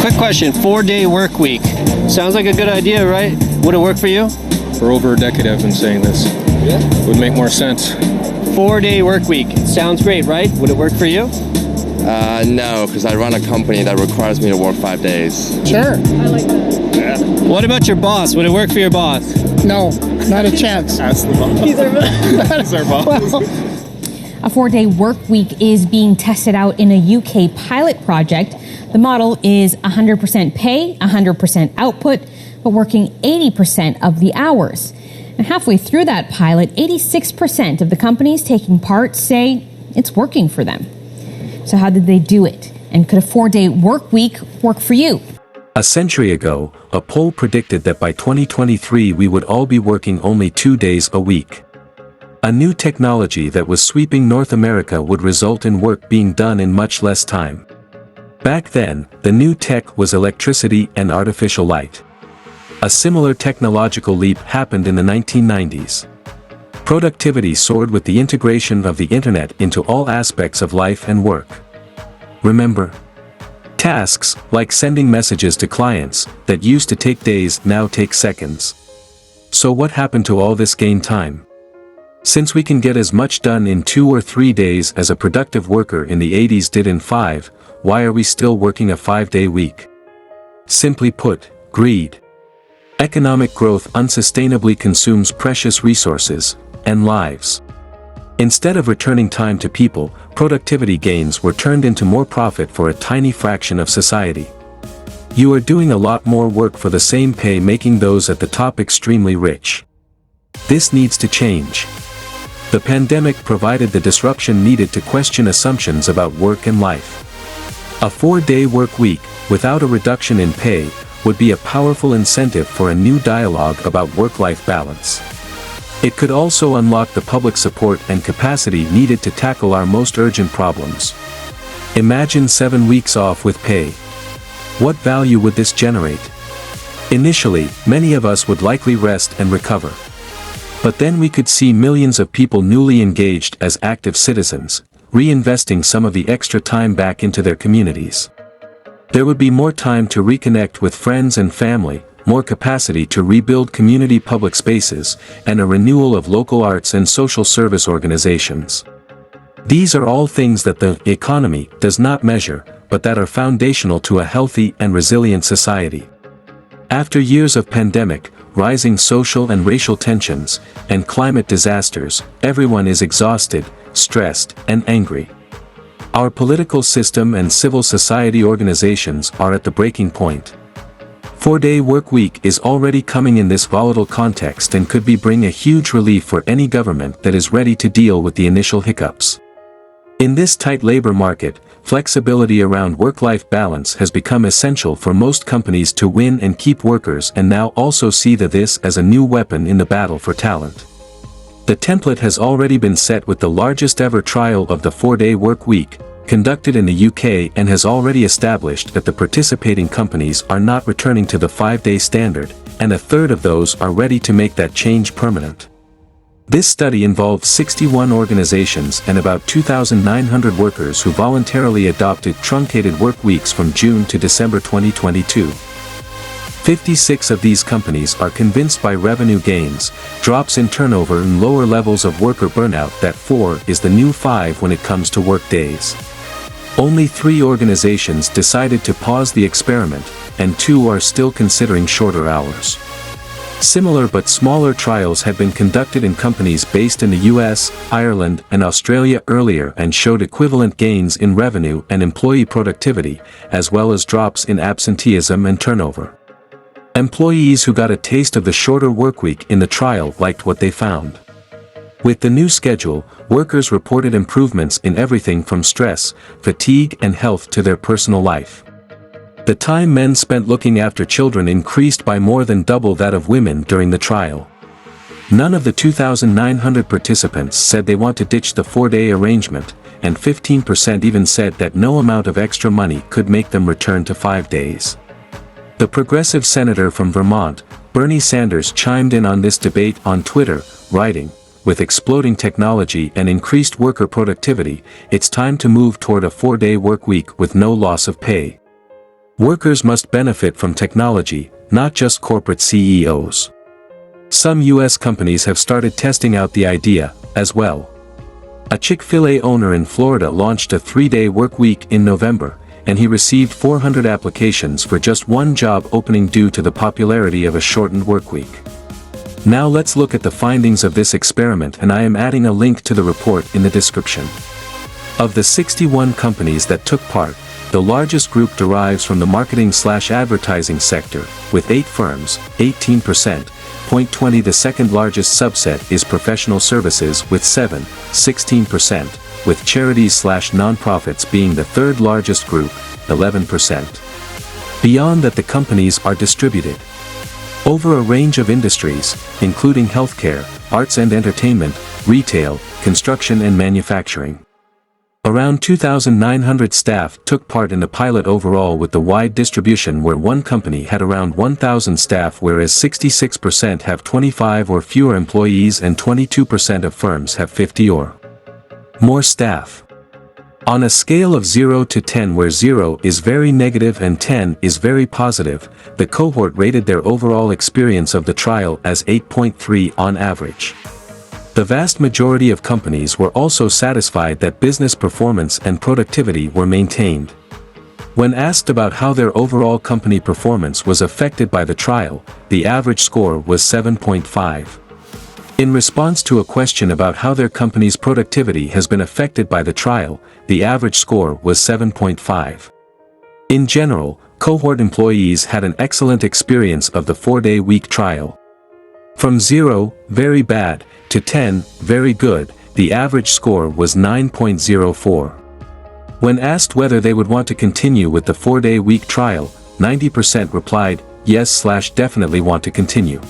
Quick question, 4-day work week. Sounds like a good idea, right? Would it work for you? For over a decade I've been saying this. Yeah. Would make more sense. 4-day work week. Sounds great, right? Would it work for you? No, because I run a company that requires me to work 5 days. Sure. I like that. Yeah. What about your boss? Would it work for your boss? No, not a chance. Ask the boss. He's our boss. A 4-day work week is being tested out in a UK pilot project. The model is 100% pay, 100% output, but working 80% of the hours. And halfway through that pilot, 86% of the companies taking part say it's working for them. So how did they do it? And could a 4-day work week work for you? A century ago, a poll predicted that by 2023 we would all be working only 2 days a week. A new technology that was sweeping North America would result in work being done in much less time. Back then, the new tech was electricity and artificial light. A similar technological leap happened in the 1990s. Productivity soared with the integration of the internet into all aspects of life and work. Remember? Tasks, like sending messages to clients, that used to take days now take seconds. So what happened to all this gain time? Since we can get as much done in 2 or 3 days as a productive worker in the 80s did in 5, why are we still working a 5-day week? Simply put, greed. Economic growth unsustainably consumes precious resources and lives. Instead of returning time to people, productivity gains were turned into more profit for a tiny fraction of society. You are doing a lot more work for the same pay, making those at the top extremely rich. This needs to change. The pandemic provided the disruption needed to question assumptions about work and life. A 4-day work week, without a reduction in pay, would be a powerful incentive for a new dialogue about work-life balance. It could also unlock the public support and capacity needed to tackle our most urgent problems. Imagine 7 weeks off with pay. What value would this generate? Initially, many of us would likely rest and recover. But then we could see millions of people newly engaged as active citizens, reinvesting some of the extra time back into their communities. There would be more time to reconnect with friends and family, more capacity to rebuild community public spaces, and a renewal of local arts and social service organizations. These are all things that the economy does not measure, but that are foundational to a healthy and resilient society. After years of pandemic, rising social and racial tensions, and climate disasters, everyone is exhausted, stressed, and angry. Our political system and civil society organizations are at the breaking point. 4-day work week is already coming in this volatile context and could bring a huge relief for any government that is ready to deal with the initial hiccups. In this tight labor market, flexibility around work-life balance has become essential for most companies to win and keep workers, and now also see this as a new weapon in the battle for talent. The template has already been set with the largest ever trial of the 4-day work week, conducted in the UK, and has already established that the participating companies are not returning to the 5-day standard, and a third of those are ready to make that change permanent. This study involved 61 organizations and about 2,900 workers who voluntarily adopted truncated work weeks from June to December 2022. 56 of these companies are convinced by revenue gains, drops in turnover, and lower levels of worker burnout that 4 is the new 5 when it comes to work days. Only 3 organizations decided to pause the experiment, and 2 are still considering shorter hours. Similar but smaller trials had been conducted in companies based in the US, Ireland, and Australia earlier and showed equivalent gains in revenue and employee productivity, as well as drops in absenteeism and turnover. Employees who got a taste of the shorter workweek in the trial liked what they found. With the new schedule, workers reported improvements in everything from stress, fatigue, and health to their personal life. The time men spent looking after children increased by more than double that of women during the trial. None of the 2,900 participants said they want to ditch the 4-day arrangement, and 15% even said that no amount of extra money could make them return to 5 days. The progressive senator from Vermont, Bernie Sanders, chimed in on this debate on Twitter, writing, "With exploding technology and increased worker productivity, it's time to move toward a 4-day work week with no loss of pay. Workers must benefit from technology, not just corporate CEOs. Some US companies have started testing out the idea, as well. A Chick-fil-A owner in Florida launched a 3-day work week in November, and he received 400 applications for just one job opening due to the popularity of a shortened workweek. Now let's look at the findings of this experiment, and I am adding a link to the report in the description. Of the 61 companies that took part, the largest group derives from the marketing/advertising sector, with 8 firms, 18%. 20. The second largest subset is professional services with 7, 16%, with charities/nonprofits being the third largest group, 11%. Beyond that, the companies are distributed over a range of industries, including healthcare, arts and entertainment, retail, construction and manufacturing. Around 2,900 staff took part in the pilot overall, with the wide distribution where one company had around 1,000 staff, whereas 66% have 25 or fewer employees and 22% of firms have 50 or more staff. On a scale of 0 to 10, where 0 is very negative and 10 is very positive, the cohort rated their overall experience of the trial as 8.3 on average. The vast majority of companies were also satisfied that business performance and productivity were maintained. When asked about how their overall company performance was affected by the trial, the average score was 7.5. In response to a question about how their company's productivity has been affected by the trial, the average score was 7.5. In general, cohort employees had an excellent experience of the 4-day week trial. From 0, very bad, to 10, very good, the average score was 9.04. When asked whether they would want to continue with the 4-day week trial, 90% replied, yes/definitely want to continue.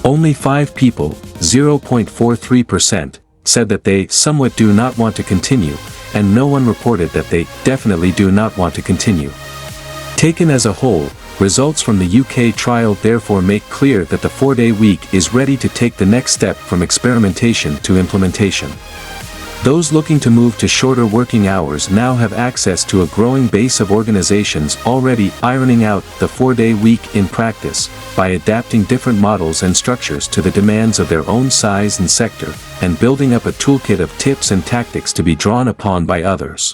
Only 5 people, 0.43%, said that they somewhat do not want to continue, and no one reported that they definitely do not want to continue. Taken as a whole, results from the UK trial therefore make clear that the 4-day week is ready to take the next step from experimentation to implementation. Those looking to move to shorter working hours now have access to a growing base of organizations already ironing out the 4-day week in practice, by adapting different models and structures to the demands of their own size and sector, and building up a toolkit of tips and tactics to be drawn upon by others.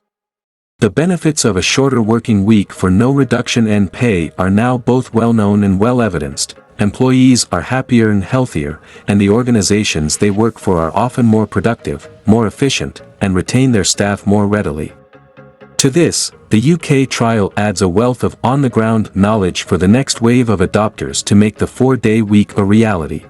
The benefits of a shorter working week for no reduction in pay are now both well known and well evidenced. Employees are happier and healthier, and the organizations they work for are often more productive, more efficient, and retain their staff more readily. To this, the UK trial adds a wealth of on-the-ground knowledge for the next wave of adopters to make the 4-day week a reality.